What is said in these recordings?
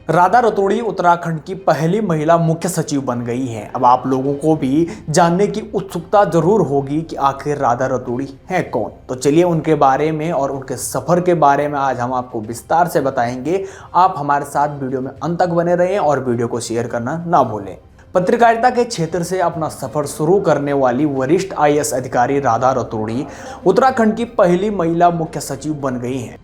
राधा रतूड़ी उत्तराखंड की पहली महिला मुख्य सचिव बन गई हैं। अब आप लोगों को भी जानने की उत्सुकता जरूर होगी कि आखिर राधा रतूड़ी हैं कौन। तो चलिए उनके बारे में और उनके सफर के बारे में आज हम आपको विस्तार से बताएंगे। आप हमारे साथ वीडियो में अंत तक बने रहें और वीडियो को शेयर करना ना भूलें। पत्रकारिता के क्षेत्र से अपना सफर शुरू करने वाली वरिष्ठ आईएएस अधिकारी राधा रतूड़ी उत्तराखंड की पहली महिला मुख्य सचिव बन गई हैं।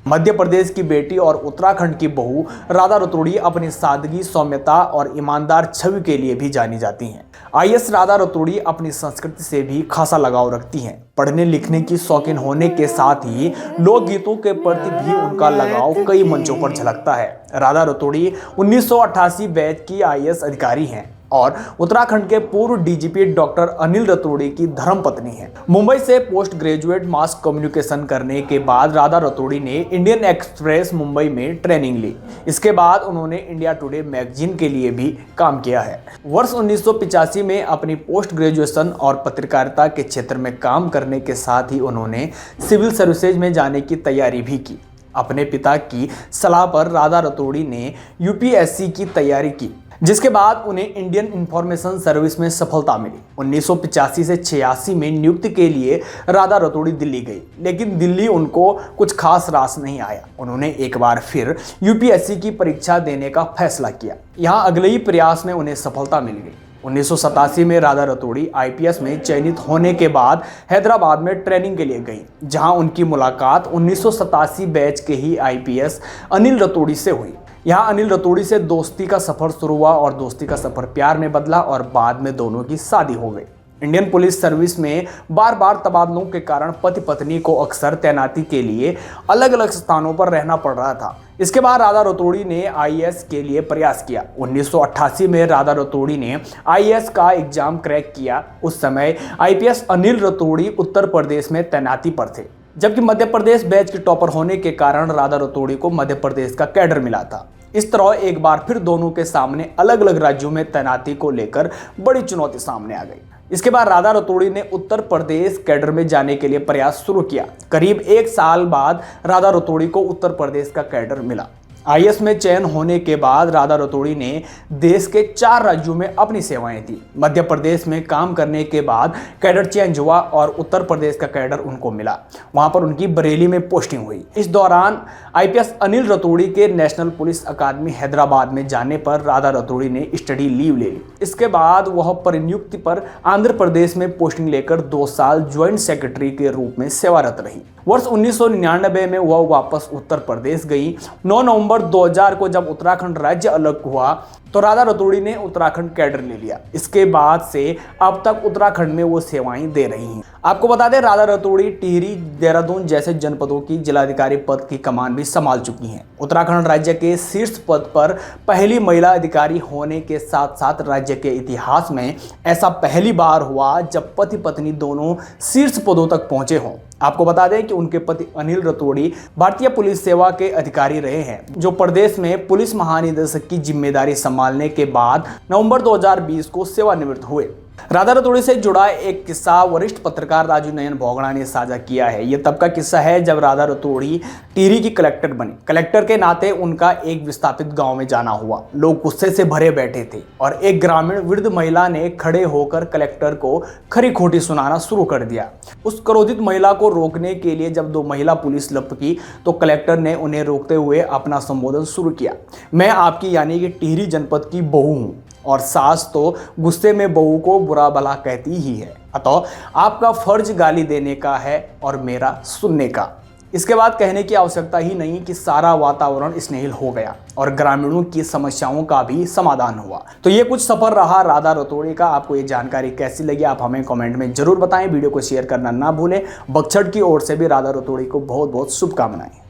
मध्य प्रदेश की बेटी और उत्तराखंड की बहू राधा रतूड़ी अपनी सादगी, सौम्यता और ईमानदार छवि के लिए भी जानी जाती हैं। आईएएस राधा रतूड़ी अपनी संस्कृति से भी खासा लगाव रखती हैं। पढ़ने लिखने की शौकीन होने के साथ ही लोकगीतों के प्रति भी उनका लगाव कई मंचों पर झलकता है। राधा रतूड़ी 1988 बैच की आईएएस अधिकारी हैं और उत्तराखंड के पूर्व डीजीपी डॉक्टर अनिल रतूड़ी की धर्मपत्नी है। मुंबई से पोस्ट ग्रेजुएट मास कम्युनिकेशन करने के बाद राधा रतूड़ी ने इंडियन एक्सप्रेस मुंबई में ट्रेनिंग ली। इसके बाद उन्होंने इंडिया टुडे मैगजीन के लिए भी काम किया है। वर्ष 1985 में अपनी पोस्ट ग्रेजुएशन और पत्रकारिता के क्षेत्र में काम करने के साथ ही उन्होंने सिविल सर्विसेज में जाने की तैयारी भी की। अपने पिता की सलाह पर राधा रतूड़ी ने यूपीएससी की तैयारी की, जिसके बाद उन्हें इंडियन इंफॉर्मेशन सर्विस में सफलता मिली। 1985 से 86 में नियुक्ति के लिए राधा रतूड़ी दिल्ली गई, लेकिन दिल्ली उनको कुछ खास रास नहीं आया। उन्होंने एक बार फिर यूपीएससी की परीक्षा देने का फैसला किया। यहाँ अगले ही प्रयास में उन्हें सफलता मिल गई। 1987 में राधा रतूड़ी आईपीएस में चयनित होने के बाद हैदराबाद में ट्रेनिंग के लिए गई, जहां उनकी मुलाकात 1987 बैच के ही आईपीएस अनिल रतूड़ी से हुई। यहाँ अनिल रतूड़ी से दोस्ती का सफर शुरू हुआ और दोस्ती का सफर प्यार में बदला और बाद में दोनों की शादी हो गई। इंडियन पुलिस सर्विस में बार बार तबादलों के कारण पति पत्नी को अक्सर तैनाती के लिए अलग अलग स्थानों पर रहना पड़ रहा था। इसके बाद राधा रतूड़ी ने आईएएस के लिए प्रयास किया। 1988 में राधा रतूड़ी ने आईएएस का एग्जाम क्रैक किया। उस समय आईपीएस अनिल रतूड़ी उत्तर प्रदेश में तैनाती पर थे, जबकि मध्य प्रदेश बैच के टॉपर होने के कारण राधा रतूड़ी को मध्य प्रदेश का कैडर मिला था। इस तरह एक बार फिर दोनों के सामने अलग अलग राज्यों में तैनाती को लेकर बड़ी चुनौती सामने आ गई। इसके बाद राधा रतूड़ी ने उत्तर प्रदेश कैडर में जाने के लिए प्रयास शुरू किया। करीब एक साल बाद राधा रतूड़ी को उत्तर प्रदेश का कैडर मिला। आईएएस में चयन होने के बाद राधा रतूड़ी ने देश के 4 राज्यों में अपनी सेवाएं दी। मध्य प्रदेश में काम करने के बाद कैडर चेंज हुआ और उत्तर प्रदेश का कैडर उनको मिला। वहां पर उनकी बरेली में पोस्टिंग हुई। इस दौरान आईपीएस अनिल रतूड़ी के नेशनल पुलिस अकादमी हैदराबाद में जाने पर राधा रतूड़ी ने स्टडी लीव ले ली। इसके बाद वह परिनियुक्ति पर आंध्र प्रदेश में पोस्टिंग लेकर 2 साल ज्वाइंट सेक्रेटरी के रूप में सेवारत रही। वर्ष 1999 में वह वापस उत्तर प्रदेश गई। 9 नवंबर 2000 को जब उत्तराखंड राज्य अलग हुआ तो राधा रतूड़ी ने उत्तराखंड कैडर ले लिया। इसके बाद से अब तक उत्तराखंड में वो सेवाएं दे रही हैं। आपको बता दें, राधा रतूड़ी टिहरी, देहरादून जैसे जनपदों की जिलाधिकारी पद की कमान भी संभाल चुकी हैं। उत्तराखंड राज्य के शीर्ष पद पर पहली महिला अधिकारी होने के साथ साथ राज्य के इतिहास में ऐसा पहली बार हुआ जब पति पत्नी दोनों शीर्ष पदों तक पहुंचे हों। आपको बता दें कि उनके पति अनिल रतूड़ी भारतीय पुलिस सेवा के अधिकारी रहे हैं, जो प्रदेश में पुलिस महानिदेशक की जिम्मेदारी संभालने के बाद नवंबर 2020 को सेवानिवृत्त हुए। राधा रतूड़ी से जुड़ा एक किस्सा वरिष्ठ पत्रकार राजू नयन भोगड़ा ने साझा किया है। ये तब का किस्सा है जब राधा रतूड़ी टिहरी की कलेक्टर बनी। कलेक्टर के नाते उनका एक विस्थापित गांव में जाना हुआ। लोग गुस्से से भरे बैठे थे और एक ग्रामीण वृद्ध महिला ने खड़े होकर कलेक्टर को खरी खोटी सुनाना शुरू कर दिया। उस क्रोधित महिला को रोकने के लिए जब 2 महिला पुलिस लपकी तो कलेक्टर ने उन्हें रोकते हुए अपना संबोधन शुरू किया। मैं आपकी यानी कि टिहरी जनपद की बहू हूँ और सास तो गुस्से में बहू को बुरा भला कहती ही है, अतः आपका फर्ज गाली देने का है और मेरा सुनने का। इसके बाद कहने की आवश्यकता ही नहीं कि सारा वातावरण स्नेहिल हो गया और ग्रामीणों की समस्याओं का भी समाधान हुआ। तो ये कुछ सफर रहा राधा रतूड़ी का। आपको ये जानकारी कैसी लगी आप हमें कमेंट में जरूर बताएं। वीडियो को शेयर करना ना भूलें। बक्सर की ओर से भी राधा रतूड़ी को बहुत बहुत शुभकामनाएं।